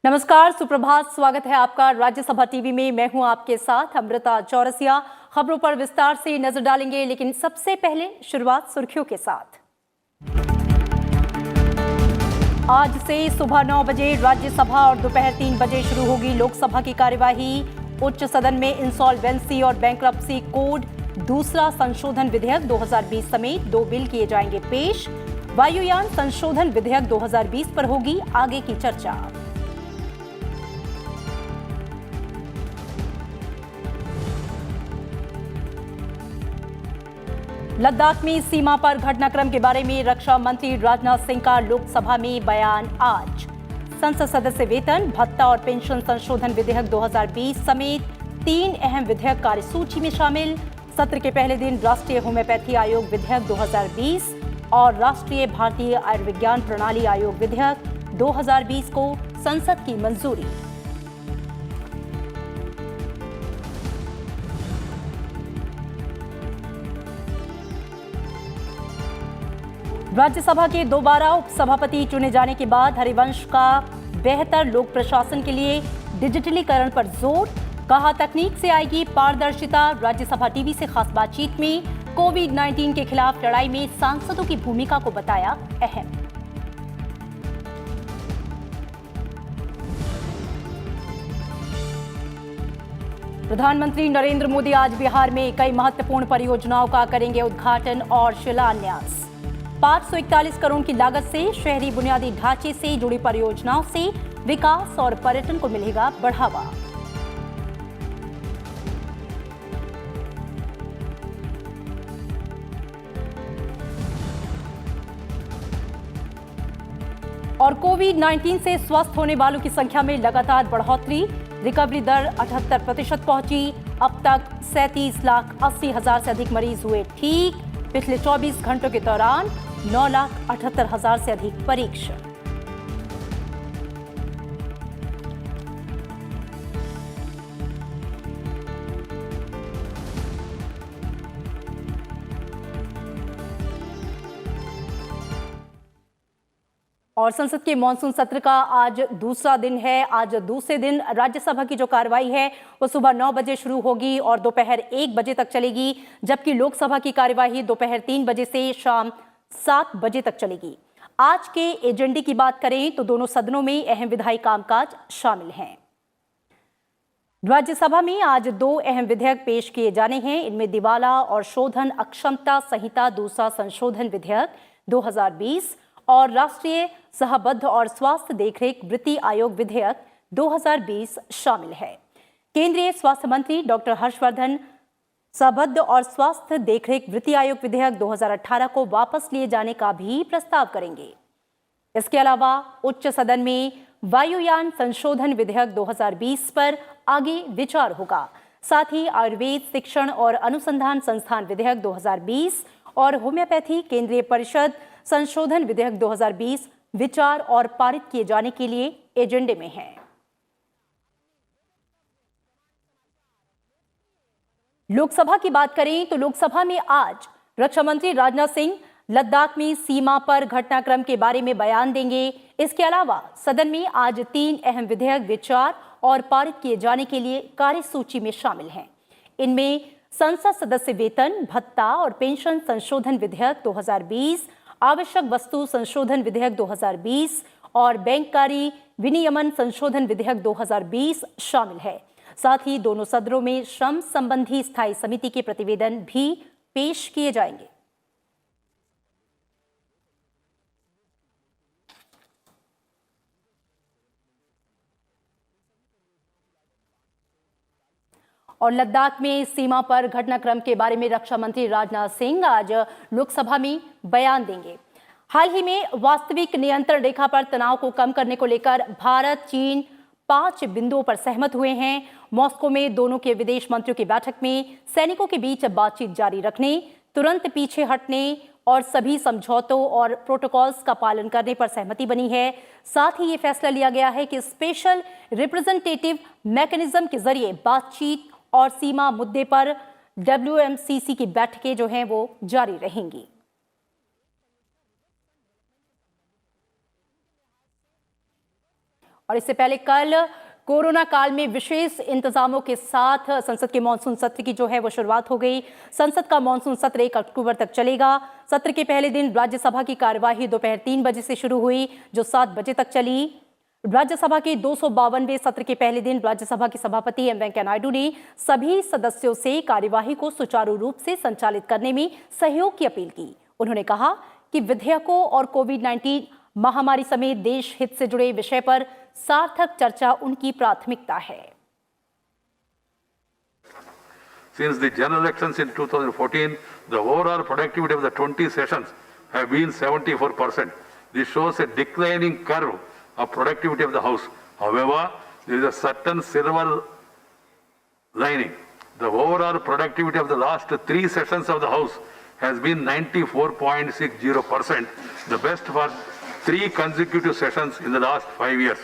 नमस्कार, सुप्रभात। स्वागत है आपका राज्यसभा टीवी में। मैं हूं आपके साथ अमृता चौरसिया। खबरों पर विस्तार से नजर डालेंगे, लेकिन सबसे पहले शुरुआत सुर्खियों के साथ। आज से सुबह 9 बजे राज्यसभा और दोपहर 3 बजे शुरू होगी लोकसभा की कार्यवाही। उच्च सदन में इंसॉल्वेंसी और बैंक्रप्सी कोड दूसरा संशोधन विधेयक 2020 समेत 2 बिल किए जाएंगे पेश। वायुयान संशोधन विधेयक 2020 पर होगी आगे की चर्चा। लद्दाख में सीमा पर घटनाक्रम के बारे में रक्षा मंत्री राजनाथ सिंह का लोकसभा में बयान आज। संसद सदस्य वेतन, भत्ता और पेंशन संशोधन विधेयक 2020 समेत 3 अहम विधेयक कार्यसूची में शामिल। सत्र के पहले दिन राष्ट्रीय होम्योपैथी आयोग विधेयक 2020 और राष्ट्रीय भारतीय आयुर्विज्ञान प्रणाली आयोग विधेयक 2020 को संसद की मंजूरी। राज्यसभा के दोबारा उपसभापति चुने जाने के बाद हरिवंश का बेहतर लोक प्रशासन के लिए डिजिटलीकरण पर जोर। कहा, तकनीक से आएगी पारदर्शिता। राज्यसभा टीवी से खास बातचीत में कोविड-19 के खिलाफ लड़ाई में सांसदों की भूमिका को बताया अहम। प्रधानमंत्री नरेंद्र मोदी आज बिहार में कई महत्वपूर्ण परियोजनाओं का करेंगे उद्घाटन और शिलान्यास। 541 करोड़ की लागत से शहरी बुनियादी ढांचे से जुड़ी परियोजनाओं से विकास और पर्यटन को मिलेगा बढ़ावा। और कोविड-19 से स्वस्थ होने वालों की संख्या में लगातार बढ़ोतरी। रिकवरी दर 78% पहुंची। अब तक 37,80,000 से अधिक मरीज हुए ठीक। पिछले 24 घंटों के दौरान 9,78,000 से अधिक परीक्षण। और संसद के मॉनसून सत्र का आज दूसरा दिन है। आज दूसरे दिन राज्यसभा की जो कार्रवाई है वो सुबह 9 बजे शुरू होगी और दोपहर 1 बजे तक चलेगी, जबकि लोकसभा की कार्यवाही दोपहर 3 बजे से शाम 7 बजे तक चलेगी। आज के एजेंडे की बात करें तो दोनों सदनों में अहम विधायी कामकाज शामिल हैं। राज्यसभा में आज 2 अहम विधेयक पेश किए जाने हैं। इनमें दिवाला और शोधन अक्षमता संहिता दूसरा संशोधन विधेयक 2020 और राष्ट्रीय सहबद्ध और स्वास्थ्य देखरेख वृत्ति आयोग विधेयक 2020 शामिल है। केंद्रीय स्वास्थ्य मंत्री डॉक्टर हर्षवर्धन सहबद्ध और स्वास्थ्य देखरेख वृत्ति आयोग विधेयक 2018 को वापस लिए जाने का भी प्रस्ताव करेंगे। इसके अलावा उच्च सदन में वायुयान संशोधन विधेयक 2020 पर आगे विचार होगा। साथ ही आयुर्वेद शिक्षण और अनुसंधान संस्थान विधेयक 2020 और होम्योपैथी केंद्रीय परिषद संशोधन विधेयक 2020 विचार और पारित किए जाने के लिए एजेंडे में है। लोकसभा की बात करें तो लोकसभा में आज रक्षा मंत्री राजनाथ सिंह लद्दाख में सीमा पर घटनाक्रम के बारे में बयान देंगे। इसके अलावा सदन में आज 3 अहम विधेयक विचार और पारित किए जाने के लिए कार्यसूची में शामिल हैं। इनमें संसद सदस्य वेतन, भत्ता और पेंशन संशोधन विधेयक 2020, आवश्यक वस्तु संशोधन विधेयक 2020 और बैंककारी विनियमन संशोधन विधेयक 2020 शामिल है। साथ ही दोनों सदनों में श्रम संबंधी स्थायी समिति के प्रतिवेदन भी पेश किए जाएंगे। और लद्दाख में सीमा पर घटनाक्रम के बारे में रक्षा मंत्री राजनाथ सिंह आज लोकसभा में बयान देंगे। हाल ही में वास्तविक नियंत्रण रेखा पर तनाव को कम करने को लेकर भारत चीन 5 बिंदुओं पर सहमत हुए हैं। मॉस्को में दोनों के विदेश मंत्रियों की बैठक में सैनिकों के बीच बातचीत जारी रखने, तुरंत पीछे हटने और सभी समझौतों और प्रोटोकॉल्स का पालन करने पर सहमति बनी है। साथ ही ये फैसला लिया गया है कि स्पेशल रिप्रेजेंटेटिव मैकेनिज्म के जरिए बातचीत और सीमा मुद्दे पर WMCC की बैठकें जो हैं वो जारी रहेंगी। और इससे पहले कल कोरोना काल में विशेष इंतजामों के साथ संसद के मानसून सत्र की जो है वो शुरुआत हो गई। संसद का मानसून सत्र 1 अक्टूबर तक चलेगा। सत्र के पहले दिन राज्यसभा की कार्यवाही दोपहर 3 बजे से शुरू हुई, जो 7 बजे तक चली। राज्यसभा के 252वें सत्र के पहले दिन राज्यसभा के सभापति एम वेंकैया नायडू ने सभी सदस्यों से कार्यवाही को सुचारू रूप से संचालित करने में सहयोग की अपील की। उन्होंने कहा कि विधेयकों और कोविड-19 महामारी समेत देश हित से जुड़े विषय पर सार्थक चर्चा उनकी प्राथमिकता है। Since the general elections in 2014, the overall productivity of the 20 sessions have been 74%. This shows a declining curve of productivity of the House. However, there is a certain silver lining. The overall productivity of the last 3 sessions of the House has been 94.60%, the best for 3 consecutive sessions in the last 5 years.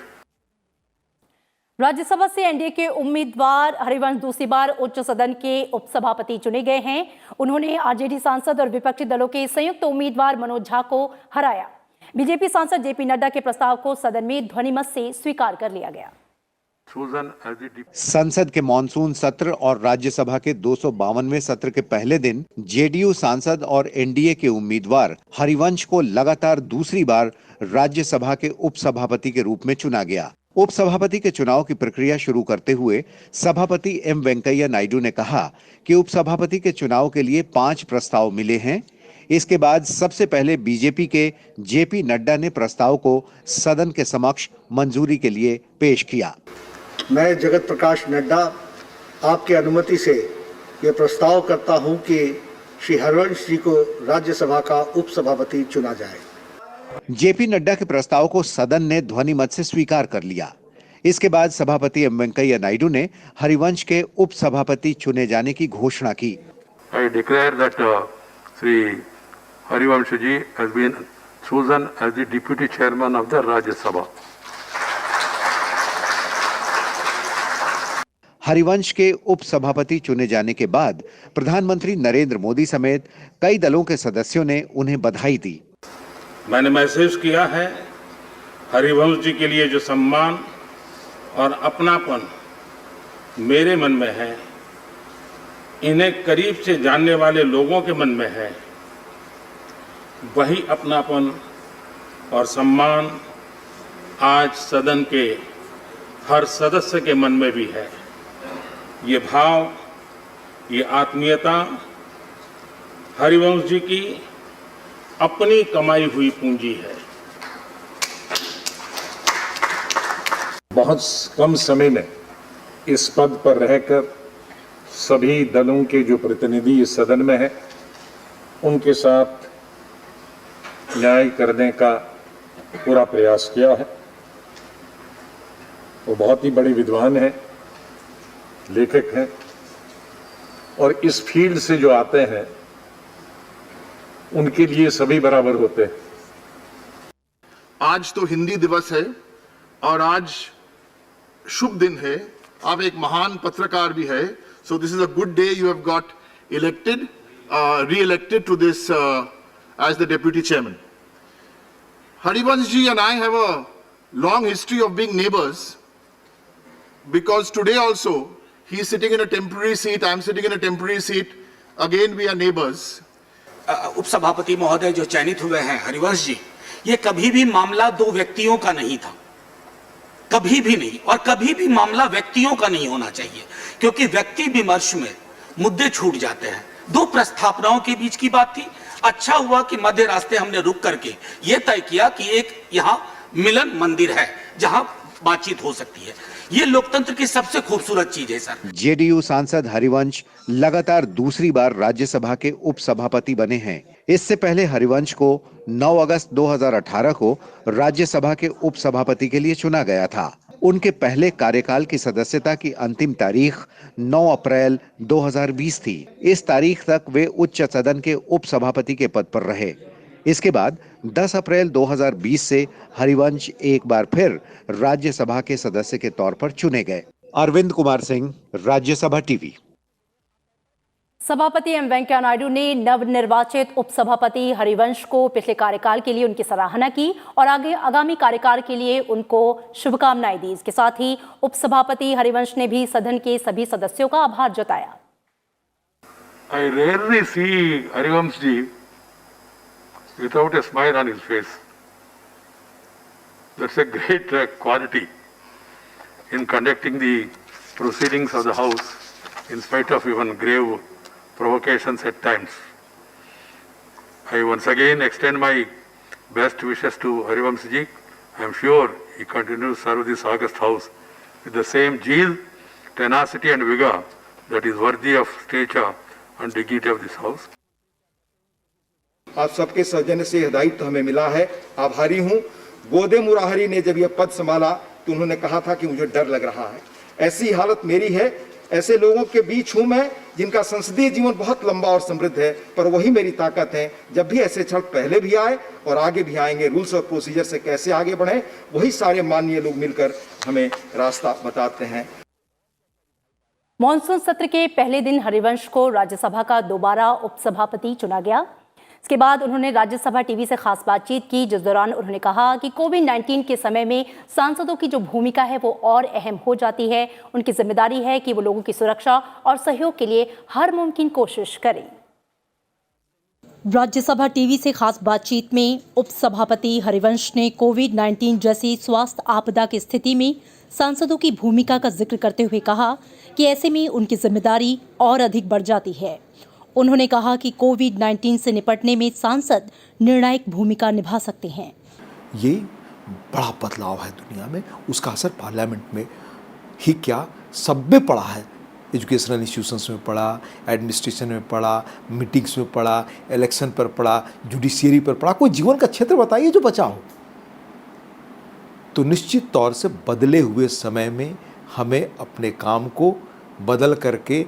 Rajya Sabha से NDA के उम्मीदवार हरिवंश दूसरी बार उच्च सदन के उपसभापति चुने गए हैं। उन्होंने आरजेडी सांसद और विपक्षी दलों के संयुक्त उम्मीदवार मनोज झा को हराया। बीजेपी सांसद जेपी नड्डा के प्रस्ताव को सदन में ध्वनिमत से स्वीकार कर लिया गया। संसद के मॉनसून सत्र और राज्यसभा के 252वें सत्र के पहले दिन जेडीयू सांसद और एनडीए के उम्मीदवार हरिवंश को लगातार दूसरी बार राज्यसभा के उपसभापति के रूप में चुना गया। उपसभापति के चुनाव की प्रक्रिया शुरू करते हुए सभापति एम वेंकैया नायडू ने कहा कि उपसभापति के चुनाव के लिए 5 प्रस्ताव मिले हैं। इसके बाद सबसे पहले बीजेपी के जेपी नड्डा ने प्रस्ताव को सदन के समक्ष मंजूरी के लिए पेश किया। मैं जगत प्रकाश नड्डा आपकी अनुमति से ये प्रस्ताव करता हूं कि श्री हरिवंश जी को राज्यसभा का उपसभापति चुना जाए। जेपी नड्डा के प्रस्ताव को सदन ने ध्वनि मत से स्वीकार कर लिया। इसके बाद सभापति एम वेंकैया नायडू ने हरिवंश के उपसभापति चुने जाने की घोषणा की। I declare that Sri Harivansh ji has been chosen as the deputy chairman of the Rajya Sabha. Harivansh के उपसभापति चुने जाने के बाद प्रधानमंत्री नरेंद्र मोदी समेत कई दलों के सदस्यों ने उन्हें बधाई दी। मैंने महसूस किया है हरिवंश जी के लिए जो सम्मान और अपनापन मेरे मन में है, इन्हें करीब से जानने वाले लोगों के मन में है, वही अपनापन और सम्मान आज सदन के हर सदस्य के मन में भी है। ये भाव, ये आत्मीयता हरिवंश जी की अपनी कमाई हुई पूंजी है। बहुत कम समय में इस पद पर रहकर सभी दलों के जो प्रतिनिधि इस सदन में हैं, उनके साथ न्याय करने का पूरा प्रयास किया है। वो बहुत ही बड़े विद्वान हैं, लेखक हैं, और इस फील्ड से जो आते हैं उनके लिए सभी बराबर होते हैं। आज तो हिंदी दिवस है और आज शुभ दिन है। आप एक महान पत्रकार भी है, so this is a good day. You have got elected, re-elected to this as the deputy chairman. Harivansh ji and I have a long history of being neighbors, because today also he is sitting in a temporary seat, I am sitting in a temporary seat. Again we are neighbors. उपसभापति महोदय जो चयनित हुए हैं हरिवंश जी, ये कभी भी मामला 2 व्यक्तियों का नहीं था, कभी भी नहीं, और कभी भी मामला व्यक्तियों का नहीं होना चाहिए, क्योंकि व्यक्ति विमर्श में मुद्दे छूट जाते हैं। 2 प्रस्थापनाओं के बीच की बात थी। अच्छा हुआ कि मध्य रास्ते हमने रुक करके ये तय किया कि एक यहाँ मिलन मंदिर है जहां बातचीत हो सकती है। ये लोकतंत्र की सबसे खूबसूरत चीज है सर। जेडीयू सांसद हरिवंश लगातार दूसरी बार राज्यसभा के उपसभापति बने हैं। इससे पहले हरिवंश को 9 अगस्त 2018 को राज्यसभा के उपसभापति के लिए चुना गया था। उनके पहले कार्यकाल की सदस्यता की अंतिम तारीख 9 अप्रैल 2020 थी। इस तारीख तक वे उच्च सदन के उपसभापति के पद पर रहे। इसके बाद 10 अप्रैल 2020 से हरिवंश एक बार फिर राज्यसभा के सदस्य के तौर पर चुने गए। अरविंद कुमार सिंह, राज्यसभा टीवी। सभापति एम वेंकैया नायडू ने नवनिर्वाचित उपसभापति हरिवंश को पिछले कार्यकाल के लिए उनकी सराहना की और आगामी कार्यकाल के लिए उनको शुभकामनाएं दी। इसके साथ ही उपसभापति हरिवंश ने भी सदन के सभी सदस्यों का आभार जताया। I rarely see Harivansh ji without a smile on his face. That's a great quality in conducting the proceedings of the House in spite of even grave provocations at times. I once again extend my best wishes to Harivansh ji. I am sure he continues to serve this august House with the same zeal, tenacity and vigor that is worthy of stature and dignity of this House. आप सबके सौजन्य से यह दायित्व हमें मिला है, आभारी हूँ। गोदे मुराहरी ने जब यह पद संभाला तो उन्होंने कहा था कि मुझे डर लग रहा है। ऐसी हालत मेरी है। ऐसे लोगों के बीच हूं मैं जिनका संसदीय जीवन बहुत लंबा और समृद्ध है, पर वही मेरी ताकत है। जब भी ऐसे क्षण पहले भी आए और आगे भी आएंगे, रूल्स और प्रोसीजर से कैसे आगे बढ़े, वही सारे माननीय लोग मिलकर हमें रास्ता बताते हैं। मॉनसून सत्र के पहले दिन हरिवंश को राज्यसभा का दोबारा उपसभापति चुना गया। इसके बाद उन्होंने राज्यसभा टीवी से खास बातचीत की, जिस दौरान उन्होंने कहा कि कोविड-19 के समय में सांसदों की जो भूमिका है वो और अहम हो जाती है। उनकी जिम्मेदारी है कि वो लोगों की सुरक्षा और सहयोग के लिए हर मुमकिन कोशिश करें। राज्यसभा टीवी से खास बातचीत में उपसभापति हरिवंश ने कोविड-19 जैसी स्वास्थ्य आपदा की स्थिति में सांसदों की भूमिका का जिक्र करते हुए कहा कि ऐसे में उनकी जिम्मेदारी और अधिक बढ़ जाती है। उन्होंने कहा कि कोविड-19 से निपटने में सांसद निर्णायक भूमिका निभा सकते हैं। ये बड़ा बदलाव है दुनिया में, उसका असर पार्लियामेंट में ही क्या सब में पड़ा है। एजुकेशनल इंस्टीट्यूशंस में पड़ा, एडमिनिस्ट्रेशन में पड़ा, मीटिंग्स में पड़ा, इलेक्शन पर पड़ा, जुडिशियरी पर पड़ा। कोई जीवन का क्षेत्र बताइए जो बचा हो। तो निश्चित तौर से बदले हुए समय में हमें अपने काम को बदल करके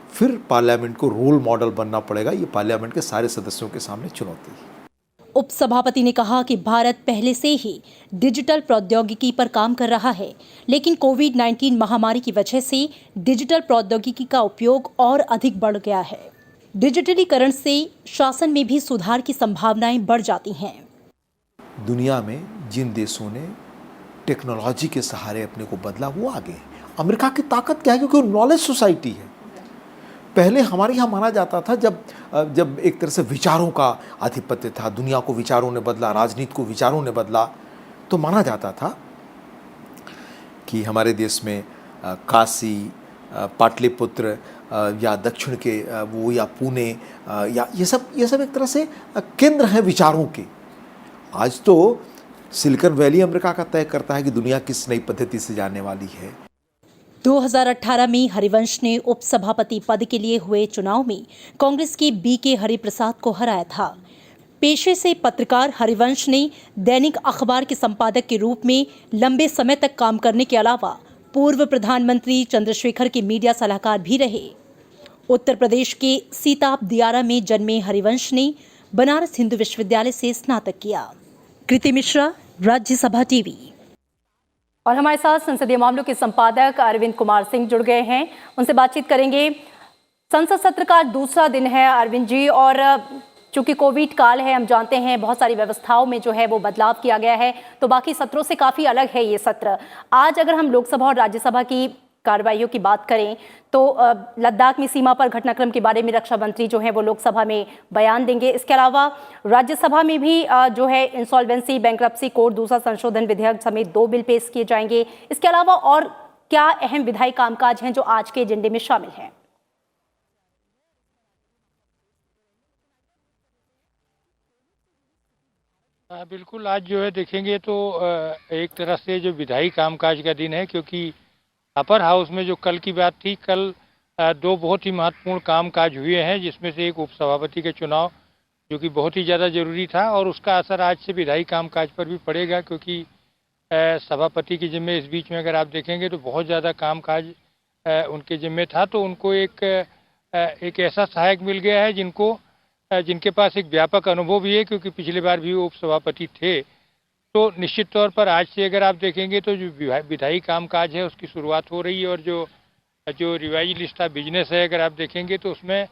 फिर पार्लियामेंट को रोल मॉडल बनना पड़ेगा। ये पार्लियामेंट के सारे सदस्यों के सामने चुनौती है। उपसभापति ने कहा कि भारत पहले से ही डिजिटल प्रौद्योगिकी पर काम कर रहा है, लेकिन कोविड-19 महामारी की वजह से डिजिटल प्रौद्योगिकी का उपयोग और अधिक बढ़ गया है। डिजिटलीकरण से शासन में भी सुधार की संभावनाएं बढ़ जाती हैं। दुनिया में जिन देशों ने टेक्नोलॉजी के सहारे अपने को बदला वो आगे है। अमेरिका की ताकत क्या है? क्योंकि वो नॉलेज सोसाइटी है। पहले हमारे यहाँ माना जाता था जब एक तरह से विचारों का आधिपत्य था, दुनिया को विचारों ने बदला, राजनीति को विचारों ने बदला, तो माना जाता था कि हमारे देश में काशी, पाटलिपुत्र या दक्षिण के वो या पुणे या ये सब एक तरह से केंद्र हैं विचारों के। आज तो सिलिकॉन वैली अमेरिका का तय करता है कि दुनिया किस नई पद्धति से जाने वाली है। 2018 में हरिवंश ने उपसभापति पद के लिए हुए चुनाव में कांग्रेस के बीके हरिप्रसाद को हराया था। पेशे से पत्रकार हरिवंश ने दैनिक अखबार के संपादक के रूप में लंबे समय तक काम करने के अलावा पूर्व प्रधानमंत्री चंद्रशेखर के मीडिया सलाहकार भी रहे। उत्तर प्रदेश के सीताप दियारा में जन्मे हरिवंश ने बनारस हिंदू विश्वविद्यालय से स्नातक किया। कृति मिश्रा, राज्यसभा टीवी। और हमारे साथ संसदीय मामलों के संपादक अरविंद कुमार सिंह जुड़ गए हैं, उनसे बातचीत करेंगे। संसद सत्र का दूसरा दिन है अरविंद जी, और चूंकि कोविड काल है, हम जानते हैं बहुत सारी व्यवस्थाओं में जो है वो बदलाव किया गया है, तो बाकी सत्रों से काफ़ी अलग है ये सत्र। आज अगर हम लोकसभा और राज्यसभा की कार्रवाइयों की बात करें तो लद्दाख में सीमा पर घटनाक्रम के बारे में रक्षा मंत्री जो है वो लोकसभा में बयान देंगे। इसके अलावा राज्यसभा में भी जो है इंसॉल्वेंसी, बैंक्रप्सी कोड, दूसरा संशोधन विधेयक समेत 2 बिल पेश किए जाएंगे। इसके अलावा और क्या अहम विधायी कामकाज हैं जो आज के एजेंडे में शामिल हैं? बिल्कुल, आज जो है देखेंगे तो एक तरह से जो विधायी कामकाज का दिन है, क्योंकि अपर हाउस में जो कल की बात थी, कल 2 बहुत ही महत्वपूर्ण कामकाज हुए हैं, जिसमें से एक उपसभापति के चुनाव जो कि बहुत ही ज़्यादा ज़रूरी था, और उसका असर आज से विधायी कामकाज पर भी पड़ेगा, क्योंकि सभापति के जिम्मे इस बीच में अगर आप देखेंगे तो बहुत ज़्यादा कामकाज उनके जिम्मे था। तो उनको एक ऐसा सहायक मिल गया है जिनके पास एक व्यापक अनुभव भी है, क्योंकि पिछली बार भी वो उपसभापति थे। तो निश्चित तौर पर आज से अगर आप देखेंगे तो जो विधायी कामकाज है उसकी शुरुआत हो रही है, और जो रिवाइज लिस्ट ऑफ बिजनेस है अगर आप देखेंगे तो उसमें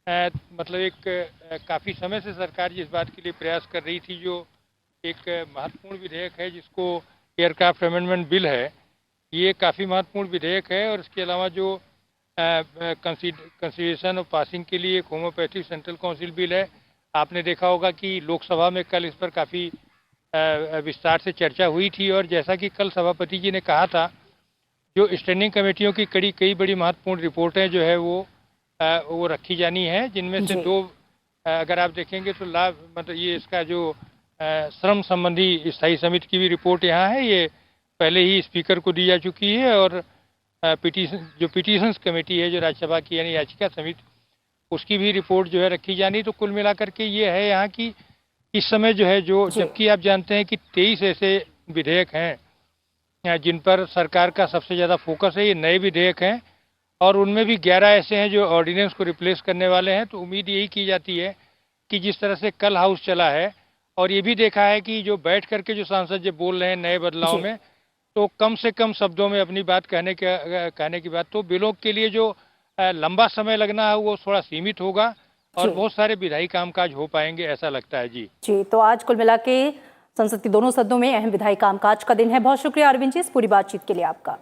मतलब एक काफ़ी समय से सरकार जिस बात के लिए प्रयास कर रही थी, जो एक महत्वपूर्ण विधेयक है जिसको एयरक्राफ्ट अमेंडमेंट बिल है, ये काफ़ी महत्वपूर्ण विधेयक है। और इसके अलावा जो कंसिडरेशन और पासिंग के लिए एक होम्योपैथिक सेंट्रल काउंसिल बिल है, आपने देखा होगा कि लोकसभा में कल इस पर काफ़ी विस्तार से चर्चा हुई थी। और जैसा कि कल सभापति जी ने कहा था, जो स्टैंडिंग कमेटियों की कई बड़ी महत्वपूर्ण रिपोर्टें जो है वो रखी जानी है, जिनमें से दो अगर आप देखेंगे तो लाभ मतलब ये इसका जो श्रम संबंधी स्थायी समिति की भी रिपोर्ट यहाँ है, ये पहले ही स्पीकर को दी जा चुकी है। और पिटीशंस कमेटी है जो राज्यसभा की यानी याचिका समिति, उसकी भी रिपोर्ट जो है रखी जानी। तो कुल मिलाकर के ये है यहाँ की इस समय जो है जबकि आप जानते हैं कि 23 ऐसे विधेयक हैं जिन पर सरकार का सबसे ज़्यादा फोकस है, ये नए विधेयक हैं और उनमें भी 11 ऐसे हैं जो ऑर्डिनेंस को रिप्लेस करने वाले हैं। तो उम्मीद यही की जाती है कि जिस तरह से कल हाउस चला है और ये भी देखा है कि जो बैठ करके जो सांसद जो बोल रहे हैं नए बदलाव में, तो कम से कम शब्दों में अपनी बात कहने की बात, तो बिलों के लिए जो लंबा समय लगना है वो थोड़ा सीमित होगा और बहुत सारे विधायी कामकाज हो पाएंगे, ऐसा लगता है। जी, तो आज कुल मिला के संसद के दोनों सदनों में अहम विधायी कामकाज का दिन है। बहुत शुक्रिया अरविंद जी इस पूरी बातचीत के लिए आपका।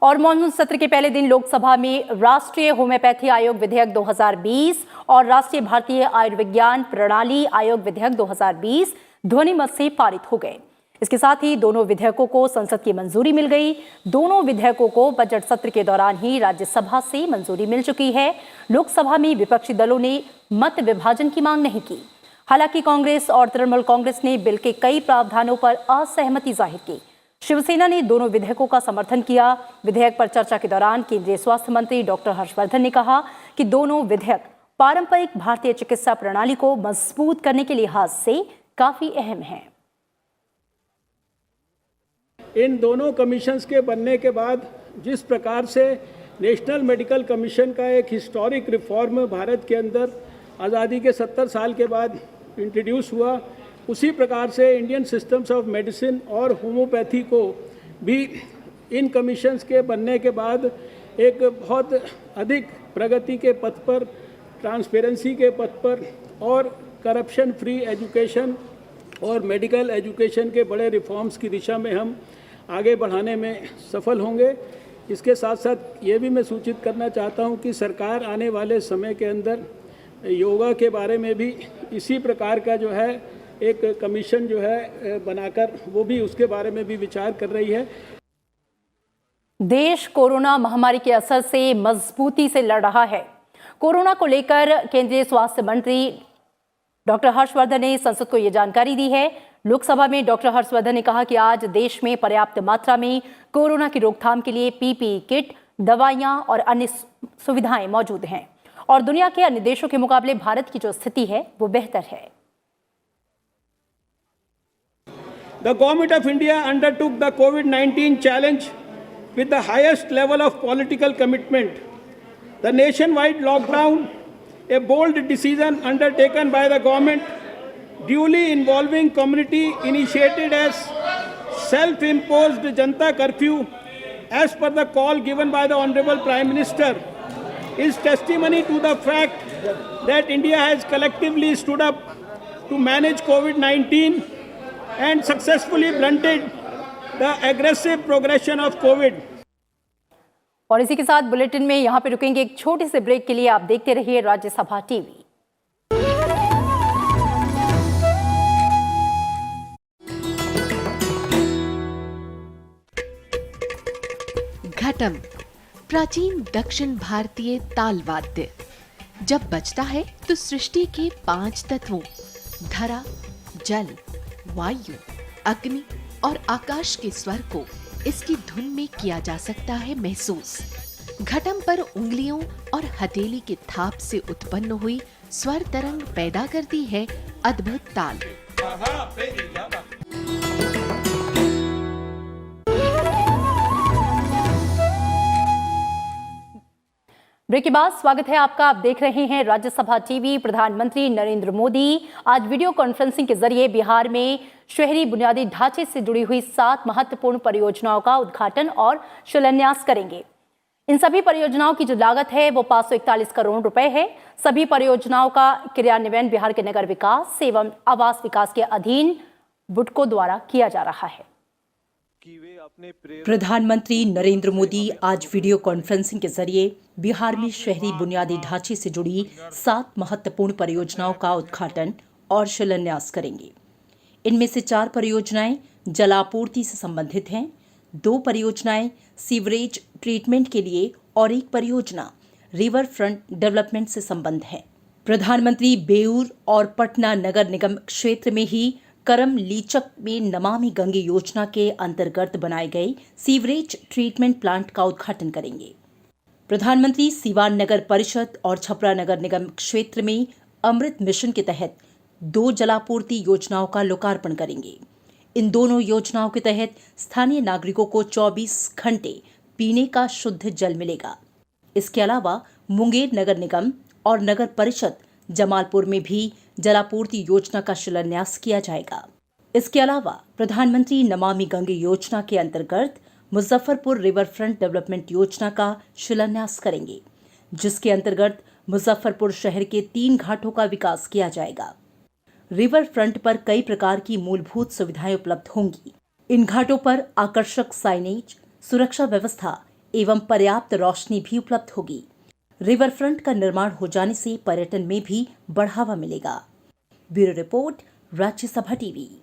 और मॉनसून सत्र के पहले दिन लोकसभा में राष्ट्रीय होम्योपैथी आयोग विधेयक 2020 और राष्ट्रीय भारतीय आयुर्विज्ञान प्रणाली आयोग विधेयक 2020 ध्वनिमत से पारित हो गए। इसके साथ ही दोनों विधेयकों को संसद की मंजूरी मिल गई। दोनों विधेयकों को बजट सत्र के दौरान ही राज्यसभा से मंजूरी मिल चुकी है। लोकसभा में विपक्षी दलों ने मत विभाजन की मांग नहीं की। हालांकि कांग्रेस और तृणमूल कांग्रेस ने बिल के कई प्रावधानों पर असहमति जाहिर की। शिवसेना ने दोनों विधेयकों का समर्थन किया। विधेयक पर चर्चा के दौरान केंद्रीय स्वास्थ्य मंत्री डॉक्टर हर्षवर्धन ने कहा कि दोनों विधेयक पारंपरिक भारतीय चिकित्सा प्रणाली को मजबूत करने के लिहाज से काफी अहम हैं। इन दोनों कमीशंस के बनने के बाद जिस प्रकार से नेशनल मेडिकल कमीशन का एक हिस्टोरिक रिफॉर्म भारत के अंदर आज़ादी के 70 साल के बाद इंट्रोड्यूस हुआ, उसी प्रकार से इंडियन सिस्टम्स ऑफ मेडिसिन और होम्योपैथी को भी इन कमीशंस के बनने के बाद एक बहुत अधिक प्रगति के पथ पर, ट्रांसपेरेंसी के पथ पर और करप्शन फ्री एजुकेशन और मेडिकल एजुकेशन के बड़े रिफॉर्म्स की दिशा में हम आगे बढ़ाने में सफल होंगे। इसके साथ साथ ये भी मैं सूचित करना चाहता हूँ कि सरकार आने वाले समय के अंदर योगा के बारे में भी इसी प्रकार का जो है एक कमीशन जो है बनाकर वो भी उसके बारे में भी विचार कर रही है। देश कोरोना महामारी के असर से मजबूती से लड़ रहा है। कोरोना को लेकर केंद्रीय स्वास्थ्य मंत्री डॉक्टर हर्षवर्धन ने संसद को ये जानकारी दी है। लोकसभा में डॉक्टर हर्षवर्धन ने कहा कि आज देश में पर्याप्त मात्रा में कोरोना की रोकथाम के लिए पीपीई किट, दवाइयां और अन्य सुविधाएं मौजूद हैं और दुनिया के अन्य देशों के मुकाबले भारत की जो स्थिति है वो बेहतर है। The Government of India undertook the COVID-19 challenge with the highest level of political commitment. The nationwide lockdown, a bold decision undertaken by the government, duly involving community, initiated as self-imposed Janta curfew as per the call given by the Honorable Prime Minister, is testimony to the fact that India has collectively stood up to manage COVID-19 and successfully blunted the aggressive progression of COVID. और इसी के साथ bulletin में यहां पे रुकेंगे एक छोटे से ब्रेक के लिए। आप देखते रहिए राज्यसभा टीवी। घटम प्राचीन दक्षिण भारतीय ताल वाद्य जब बजता है तो सृष्टि के 5 तत्वों धरा, जल, वायु, अग्नि और आकाश के स्वर को इसकी धुन में किया जा सकता है महसूस। घटम पर उंगलियों और हथेली के थाप से उत्पन्न हुई स्वर तरंग पैदा करती है अद्भुत ताल। ब्रेक के बाद स्वागत है आपका। आप देख रहे हैं राज्यसभा टीवी। प्रधानमंत्री नरेंद्र मोदी आज वीडियो कॉन्फ्रेंसिंग के जरिए बिहार में शहरी बुनियादी ढांचे से जुड़ी हुई 7 महत्वपूर्ण परियोजनाओं का उद्घाटन और शिलान्यास करेंगे। इन सभी परियोजनाओं की जो लागत है वो 541 करोड़ रुपए है। सभी परियोजनाओं का क्रियान्वयन बिहार के नगर विकास एवं आवास विकास के अधीन बुडको द्वारा किया जा रहा है। प्रधानमंत्री नरेंद्र मोदी आज वीडियो कॉन्फ्रेंसिंग के जरिए बिहार में शहरी बुनियादी ढांचे से जुड़ी 7 महत्वपूर्ण परियोजनाओं का उद्घाटन और शिलान्यास करेंगे। इनमें से 4 परियोजनाएं जलापूर्ति से संबंधित हैं, 2 परियोजनाएं सीवरेज ट्रीटमेंट के लिए और 1 परियोजना रिवर फ्रंट डेवलपमेंट से संबंध है। प्रधानमंत्री बेऊर और पटना नगर निगम क्षेत्र में ही करम लीचक में नमामि गंगे योजना के अंतर्गत बनाए गए सीवरेज ट्रीटमेंट प्लांट का उद्घाटन करेंगे। प्रधानमंत्री सीवान नगर परिषद और छपरा नगर निगम क्षेत्र में अमृत मिशन के तहत 2 जलापूर्ति योजनाओं का लोकार्पण करेंगे। इन दोनों योजनाओं के तहत स्थानीय नागरिकों को 24 घंटे पीने का शुद्ध जल मिलेगा। इसके अलावा मुंगेर नगर निगम और नगर परिषद जमालपुर में भी जलापूर्ति योजना का शिलान्यास किया जाएगा। इसके अलावा प्रधानमंत्री नमामि गंगे योजना के अंतर्गत मुजफ्फरपुर रिवर फ्रंट डेवलपमेंट योजना का शिलान्यास करेंगे, जिसके अंतर्गत मुजफ्फरपुर शहर के 3 घाटों का विकास किया जाएगा। रिवर फ्रंट पर कई प्रकार की मूलभूत सुविधाएं उपलब्ध होंगी। इन घाटों पर आकर्षक साइनेज, सुरक्षा व्यवस्था एवं पर्याप्त रोशनी भी उपलब्ध होगी। रिवर फ्रंट का निर्माण हो जाने से पर्यटन में भी बढ़ावा मिलेगा। Bureau report, Rajya Sabha TV.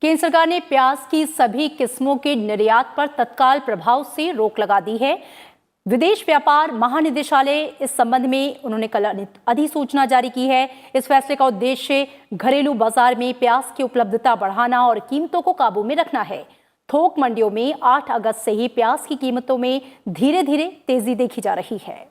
केंद्र सरकार ने प्याज की सभी किस्मों के निर्यात पर तत्काल प्रभाव से रोक लगा दी है। विदेश व्यापार महानिदेशालय इस संबंध में उन्होंने कल अधिसूचना जारी की है। इस फैसले का उद्देश्य घरेलू बाजार में प्याज की उपलब्धता बढ़ाना और कीमतों को काबू में रखना है। थोक मंडियों में 8 अगस्त से ही प्याज की कीमतों में धीरे धीरे तेजी देखी जा रही है।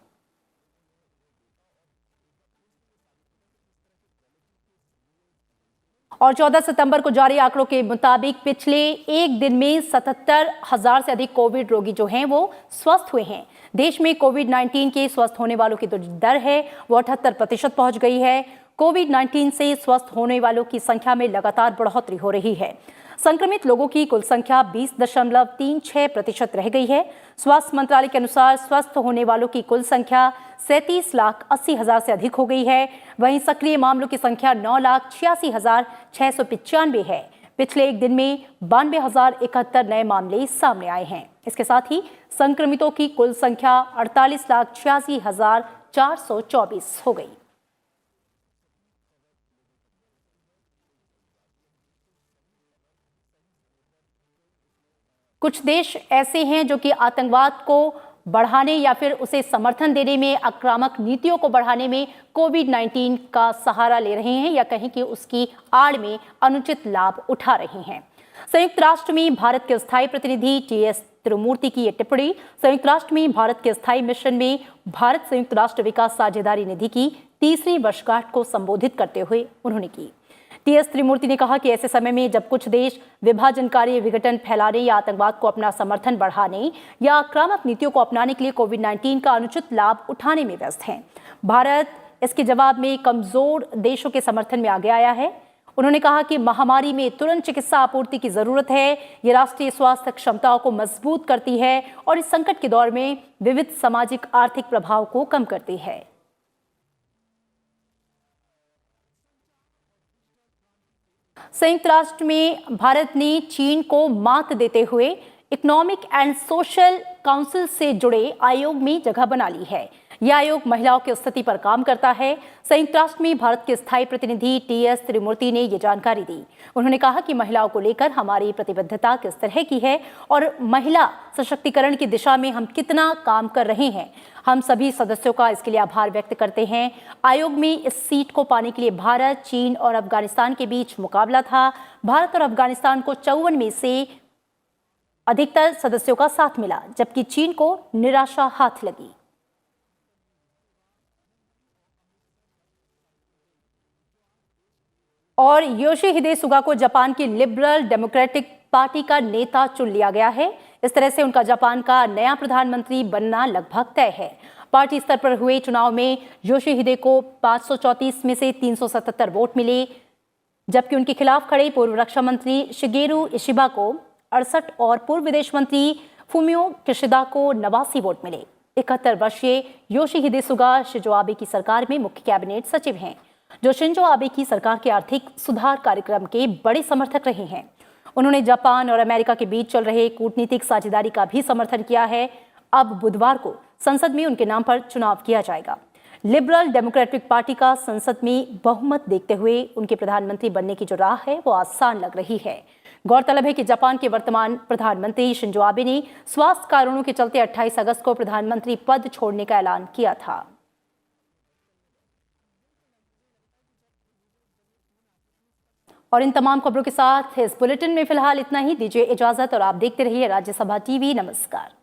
और 14 सितंबर को जारी आंकड़ों के मुताबिक पिछले एक दिन में 77,000 से अधिक कोविड रोगी जो हैं वो स्वस्थ हुए हैं। देश में कोविड-19 के स्वस्थ होने वालों की जो दर है वो 78% पहुंच गई है। कोविड-19 से स्वस्थ होने वालों की संख्या में लगातार बढ़ोतरी हो रही है। संक्रमित लोगों की कुल संख्या 20.36% रह गई है। स्वास्थ्य मंत्रालय के अनुसार स्वस्थ होने वालों की कुल संख्या 37,80,000 से अधिक हो गई है। वहीं सक्रिय मामलों की संख्या 9,86,695 है। पिछले एक दिन में 92,071 नए मामले सामने आए हैं। इसके साथ ही संक्रमितों की कुल संख्या 48,86,424 हो गई। कुछ देश ऐसे हैं जो कि आतंकवाद को बढ़ाने या फिर उसे समर्थन देने में, आक्रामक नीतियों को बढ़ाने में कोविड-19 का सहारा ले रहे हैं या कहें कि उसकी आड़ में अनुचित लाभ उठा रहे हैं। संयुक्त राष्ट्र में भारत के स्थायी प्रतिनिधि टीएस त्रिमूर्ति की ये टिप्पणी संयुक्त राष्ट्र में भारत के स्थायी मिशन में भारत संयुक्त राष्ट्र विकास साझेदारी निधि की 3वीं वर्षगांठ को संबोधित करते हुए उन्होंने की। टीएस त्रिमूर्ति ने कहा कि ऐसे समय में जब कुछ देश विभाजनकारी विघटन फैलाने या आतंकवाद को अपना समर्थन बढ़ाने या आक्रामक नीतियों को अपनाने के लिए कोविड-19 का अनुचित लाभ उठाने में व्यस्त हैं, भारत इसके जवाब में कमजोर देशों के समर्थन में आगे आया है। उन्होंने कहा कि महामारी में तुरंत चिकित्सा आपूर्ति की जरूरत है। ये राष्ट्रीय स्वास्थ्य क्षमताओं को मजबूत करती है और इस संकट के दौर में विविध सामाजिक आर्थिक प्रभाव को कम करती है। संयुक्त राष्ट्र में भारत ने चीन को मात देते हुए इकोनॉमिक एंड सोशल काउंसिल से जुड़े आयोग में जगह बना ली है। यह आयोग महिलाओं की स्थिति पर काम करता है। संयुक्त राष्ट्र में भारत के स्थायी प्रतिनिधि टीएस त्रिमूर्ति ने यह जानकारी दी। उन्होंने कहा कि महिलाओं को लेकर हमारी प्रतिबद्धता किस तरह की है और महिला सशक्तिकरण की दिशा में हम कितना काम कर रहे हैं। हम सभी सदस्यों का इसके लिए आभार व्यक्त करते हैं। आयोग में इस सीट को पाने के लिए भारत, चीन और अफगानिस्तान के बीच मुकाबला था। भारत और अफगानिस्तान को 54 में से अधिकतर सदस्यों का साथ मिला, जबकि चीन को निराशा हाथ लगी। और योशिहिदे सुगा को जापान की लिबरल डेमोक्रेटिक पार्टी का नेता चुन लिया गया है। इस तरह से उनका जापान का नया प्रधानमंत्री बनना लगभग तय है। पार्टी स्तर पर हुए चुनाव में योशिहिदे को 534 में से 377 वोट मिले, जबकि उनके खिलाफ खड़े पूर्व रक्षा मंत्री शिगेरू इशिबा को 68 और पूर्व विदेश मंत्री फूमियो किशिदा को 89 वोट मिले। 71 वर्षीय योशिहिदे सुगा शिंजो आबे की सरकार में मुख्य कैबिनेट सचिव हैं, जो शिंजो आबे की सरकार के आर्थिक सुधार कार्यक्रम के बड़े समर्थक रहे हैं। उन्होंने जापान और अमेरिका के बीच चल रहे कूटनीतिक साझेदारी का भी समर्थन किया है। अब बुधवार को संसद में उनके नाम पर चुनाव किया जाएगा। लिबरल डेमोक्रेटिक पार्टी का संसद में बहुमत देखते हुए उनके प्रधानमंत्री बनने की जो राह है वो आसान लग रही है। गौरतलब है कि जापान के वर्तमान प्रधानमंत्री शिंजो आबे ने स्वास्थ्य कारणों के चलते 28 अगस्त को प्रधानमंत्री पद छोड़ने का ऐलान किया था। और इन तमाम खबरों के साथ इस बुलेटिन में फिलहाल इतना ही। दीजिए इजाजत और आप देखते रहिए राज्यसभा टीवी। नमस्कार।